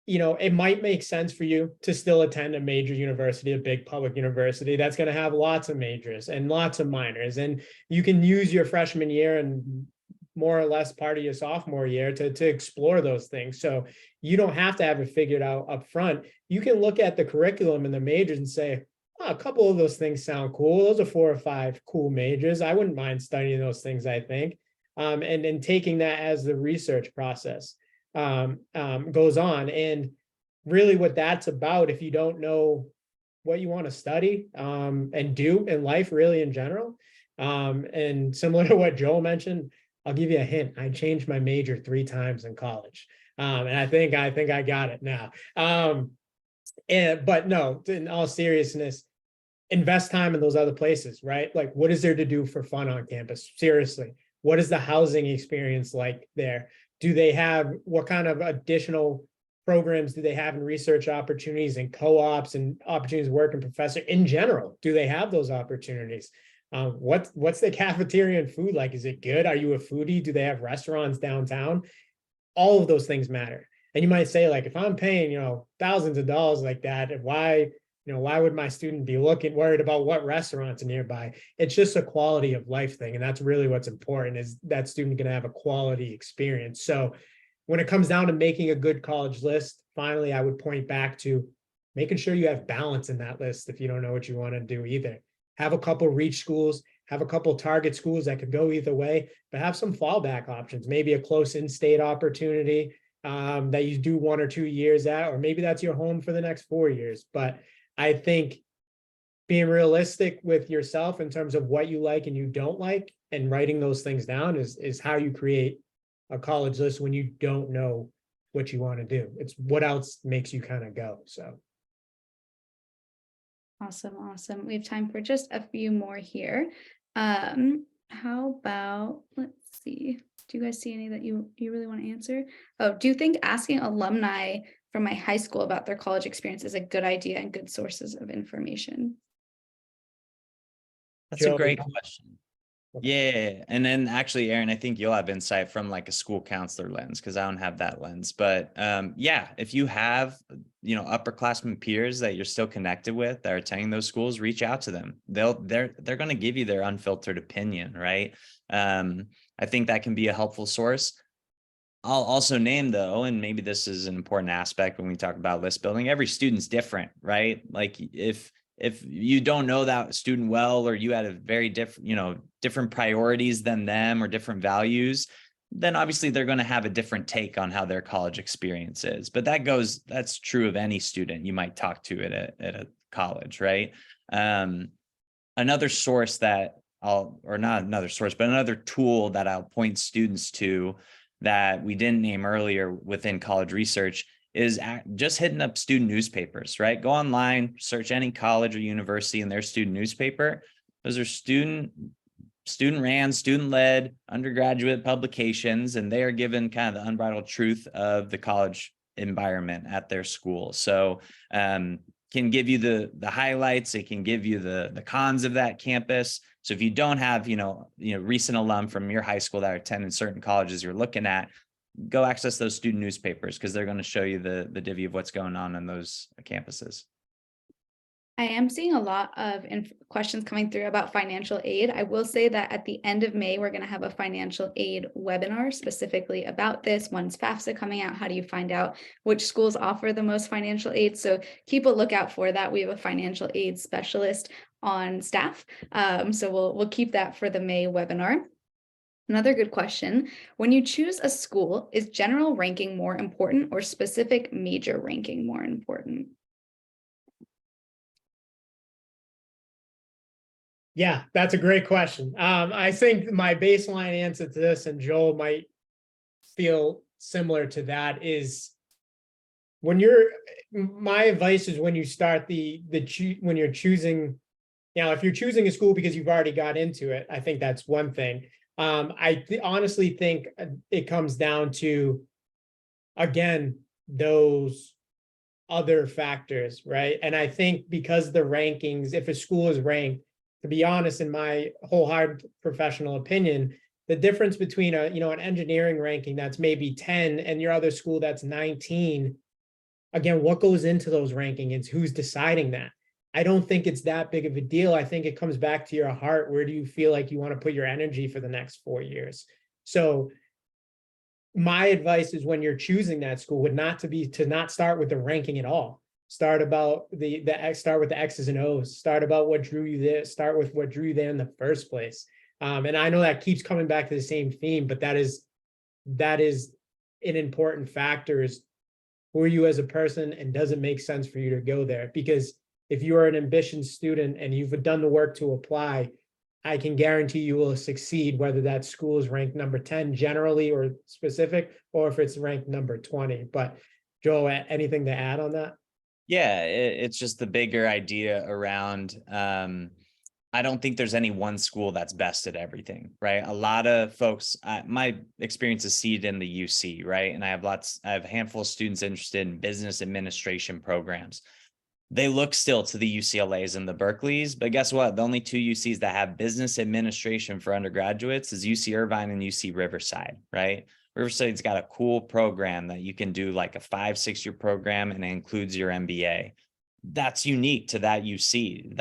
it might make sense for you to still attend a major university, a big public university that's going to have lots of majors and lots of minors. And you can use your freshman year and more or less part of your sophomore year to explore those things. So you don't have to have it figured out up front. You can look at the curriculum and the majors and say, oh, a couple of those things sound cool. Those are 4 or 5 cool majors. I wouldn't mind studying those things, I think. And taking that as the research process goes on. And really what that's about, if you don't know what you want to study and do in life really in general, and similar to what Joel mentioned, I'll give you a hint. I changed my major 3 times in college. And I think I got it now. But no, in all seriousness, invest time in those other places, right? Like, what is there to do for fun on campus? Seriously, what is the housing experience like there? What kind of additional programs do they have in research opportunities and co-ops and opportunities to work and professor in general? Do they have those opportunities? What's the cafeteria and food like? Is it good? Are you a foodie? Do they have restaurants downtown? All of those things matter. And you might say, like, if I'm paying, thousands of dollars like that, why would my student be worried about what restaurants are nearby? It's just a quality of life thing. And that's really what's important, is that student going to have a quality experience. So when it comes down to making a good college list, finally, I would point back to making sure you have balance in that list if you don't know what you want to do either. Have a couple reach schools, have a couple target schools that could go either way, but have some fallback options, maybe a close in-state opportunity that you do 1 or 2 years at, or maybe that's your home for the next 4 years. But I think being realistic with yourself in terms of what you like and you don't like, and writing those things down is how you create a college list when you don't know what you want to do. It's what else makes you kind of go. So.
Awesome. We have time for just a few more here. How about, let's see, do you guys see any that you really want to answer? Oh, do you think asking alumni from my high school about their college experience is a good idea and good sources of information?
That's a great question. Yeah. And then actually, Aaron, I think you'll have insight from like a school counselor lens, because I don't have that lens. But yeah, if you have, upperclassmen peers that you're still connected with that are attending those schools, reach out to them. They're going to give you their unfiltered opinion, right? I think that can be a helpful source. I'll also name, though, and maybe this is an important aspect when we talk about list building, every student's different, right? Like if you don't know that student well, or you had a very different priorities than them or different values, then obviously they're going to have a different take on how their college experience is. But that's true of any student you might talk to at a college, right? Another source that or not another source, but another tool that I'll point students to that we didn't name earlier within college research is just hitting up student newspapers, right? Go online, search any college or university in their student newspaper. Those are student ran, student led undergraduate publications, and they are given kind of the unbridled truth of the college environment at their school. So can give you the highlights. It can give you the cons of that campus. So if you don't have, recent alum from your high school that are attending certain colleges you're looking at, go access those student newspapers because they're going to show you the divvy of what's going on in those campuses.
I am seeing a lot of questions coming through about financial aid. I will say that at the end of May, we're going to have a financial aid webinar specifically about this. When's FAFSA coming out? How do you find out which schools offer the most financial aid? So keep a lookout for that. We have a financial aid specialist on staff. So we'll keep that for the May webinar. Another good question. When you choose a school, is general ranking more important or specific major ranking more important?
Yeah, that's a great question. I think my baseline answer to this, and Joel might feel similar to that, is my advice is when you start when you're choosing, if you're choosing a school because you've already got into it, I think that's one thing. I honestly think it comes down to, again, those other factors, right? And I think because the rankings, if a school is ranked, to be honest, in my wholehearted professional opinion, the difference between an engineering ranking that's maybe 10 and your other school that's 19, again, what goes into those rankings? Who's deciding that? I don't think it's that big of a deal. I think it comes back to your heart. Where do you feel like you want to put your energy for the next 4 years? So my advice is when you're choosing that school would not start with the ranking at all. Start about start with the X's and O's. Start about what drew you there. Start with what drew you there in the first place. And I know that keeps coming back to the same theme, but that is an important factor, is who are you as a person, and does it make sense for you to go there? Because if you are an ambitious student and you've done the work to apply, I can guarantee you will succeed, whether that school is ranked number 10 generally or specific, or if it's ranked number 20. But Joel, anything to add on that?
Yeah, it's just the bigger idea around, I don't think there's any one school that's best at everything, right? A lot of folks, my experience is seeded in the UC, right? And I have a handful of students interested in business administration programs. They look still to the UCLAs and the Berkeleys, but guess what? The only two UCs that have business administration for undergraduates is UC Irvine and UC Riverside, right? Riverside's got a cool program that you can do, like a 5-6 year program, and it includes your MBA. That's unique to that UC.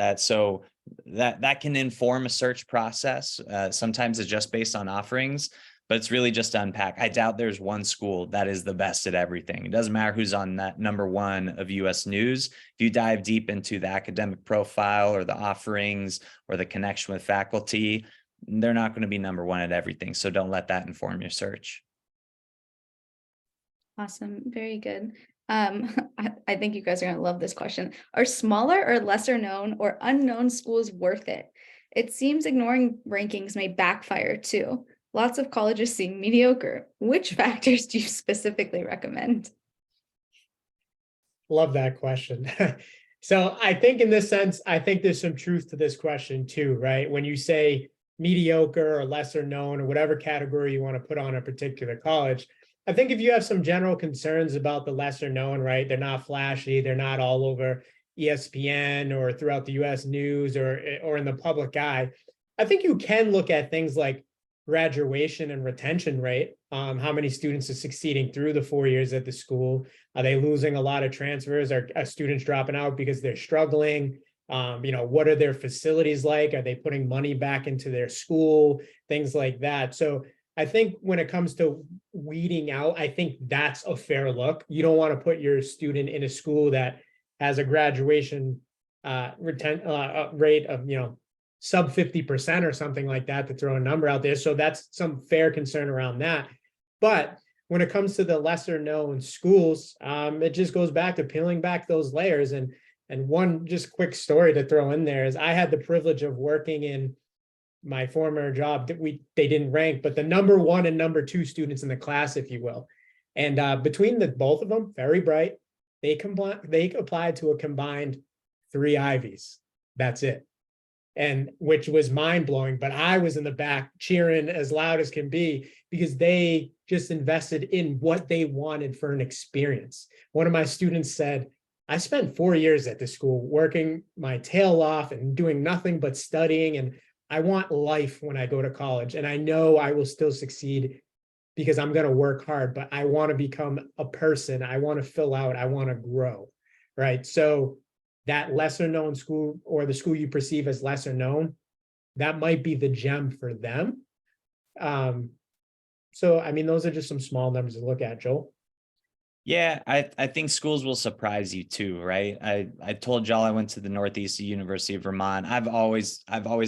That can inform a search process. Sometimes it's just based on offerings, but it's really just to unpack. I doubt there's one school that is the best at everything. It doesn't matter who's on that number one of US News. If you dive deep into the academic profile or the offerings or the connection with faculty, they're not going to be number one at everything. So don't let that inform your search.
Awesome. Very good. I think you guys are going to love this question. Are smaller or lesser known or unknown schools worth it? It seems ignoring rankings may backfire too. Lots of colleges seem mediocre. Which factors do you specifically recommend?
Love that question. So I think in this sense, I think there's some truth to this question too, right? When you say mediocre or lesser known or whatever category you want to put on a particular college, I think if you have some general concerns about the lesser known, right? They're not flashy. They're not all over ESPN or throughout the US News or in the public eye. I think you can look at things like graduation and retention rate. How many students are succeeding through the 4 years at the school? Are they losing a lot of transfers? Are students dropping out because they're struggling? What are their facilities like? Are they putting money back into their school? Things like that. So I think when it comes to weeding out, I think that's a fair look. You don't want to put your student in a school that has a graduation rate of, sub 50% or something like that, to throw a number out there. So that's some fair concern around that. But when it comes to the lesser known schools, it just goes back to peeling back those layers. And one just quick story to throw in there is I had the privilege of working in my former job that they didn't rank, but the number 1 and number 2 students in the class, if you will. And between the both of them, very bright, they applied to a combined 3 Ivies. That's it. And which was mind blowing, but I was in the back cheering as loud as can be because they just invested in what they wanted for an experience. One of my students said, I spent 4 years at this school working my tail off and doing nothing but studying. And I want life when I go to college. And I know I will still succeed because I'm going to work hard, but I want to become a person. I want to fill out, I want to grow. Right. So that lesser known school, or the school you perceive as lesser known, that might be the gem for them. So, I mean, those are just some small numbers to look at, Joel.
Yeah, I think schools will surprise you too, right? I told y'all I went to the Northeast University of Vermont. I've always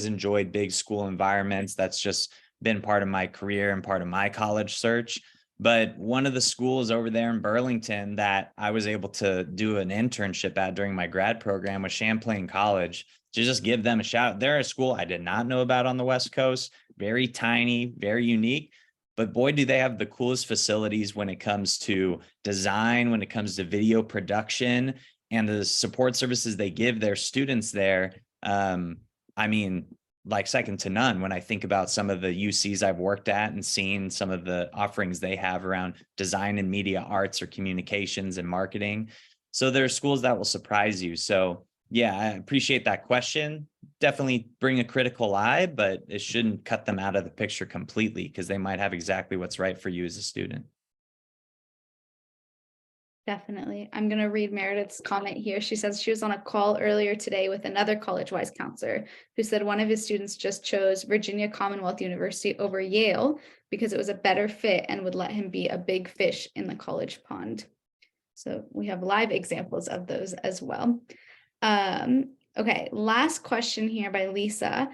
enjoyed big school environments. That's just been part of my career and part of my college search. But one of the schools over there in Burlington that I was able to do an internship at during my grad program was Champlain College. To just give them a shout out. They're a school I did not know about on the West Coast, very tiny, very unique. But boy, do they have the coolest facilities when it comes to design, when it comes to video production, and the support services they give their students there. I mean, like second to none when I think about some of the UCs I've worked at and seen some of the offerings they have around design and media arts or communications and marketing. So there are schools that will surprise you. So yeah, I appreciate that question. Definitely bring a critical eye, but it shouldn't cut them out of the picture completely because they might have exactly what's right for you as a student.
Definitely. I'm going to read Meredith's comment here. She says she was on a call earlier today with another college-wise counselor who said one of his students just chose Virginia Commonwealth University over Yale because it was a better fit and would let him be a big fish in the college pond. So we have live examples of those as well. Okay, last question here by Lisa.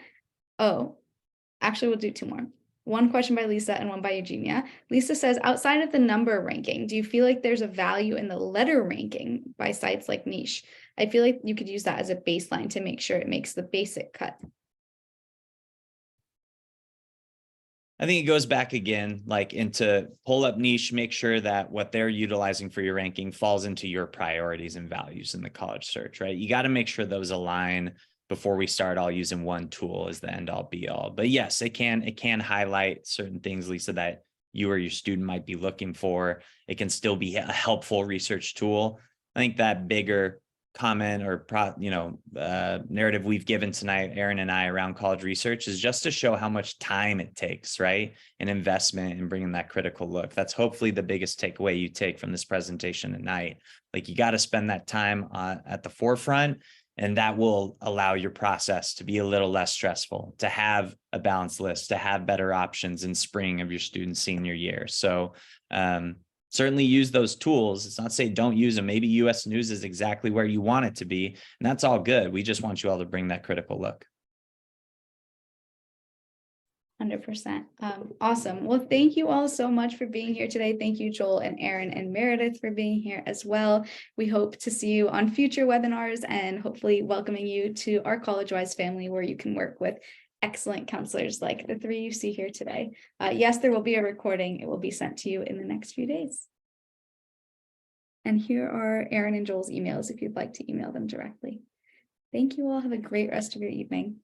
Oh, actually, we'll do 2 more. One question by Lisa and one by Eugenia. Lisa says, outside of the number ranking, do you feel like there's a value in the letter ranking by sites like Niche? I feel like you could use that as a baseline to make sure it makes the basic cut.
I think it goes back again, like into pull up Niche, make sure that what they're utilizing for your ranking falls into your priorities and values in the college search, right? You got to make sure those align before we start all using one tool as the end all be all. But yes, it can highlight certain things, Lisa, that you or your student might be looking for. It can still be a helpful research tool. I think that bigger comment or narrative we've given tonight, Aaron and I, around college research is just to show how much time it takes, right? An investment in bringing that critical look. That's hopefully the biggest takeaway you take from this presentation tonight. Like you got to spend that time at the forefront, and that will allow your process to be a little less stressful, to have a balanced list, to have better options in spring of your student's senior year. So certainly use those tools. It's not to say don't use them. Maybe US News is exactly where you want it to be, and that's all good. We just want you all to bring that critical look.
100%. Awesome. Well, thank you all so much for being here today. Thank you, Joel and Aaron and Meredith, for being here as well. We hope to see you on future webinars and hopefully welcoming you to our college-wise family where you can work with excellent counselors like the 3 you see here today. Yes, there will be a recording. It will be sent to you in the next few days. And here are Aaron and Joel's emails if you'd like to email them directly. Thank you all. Have a great rest of your evening.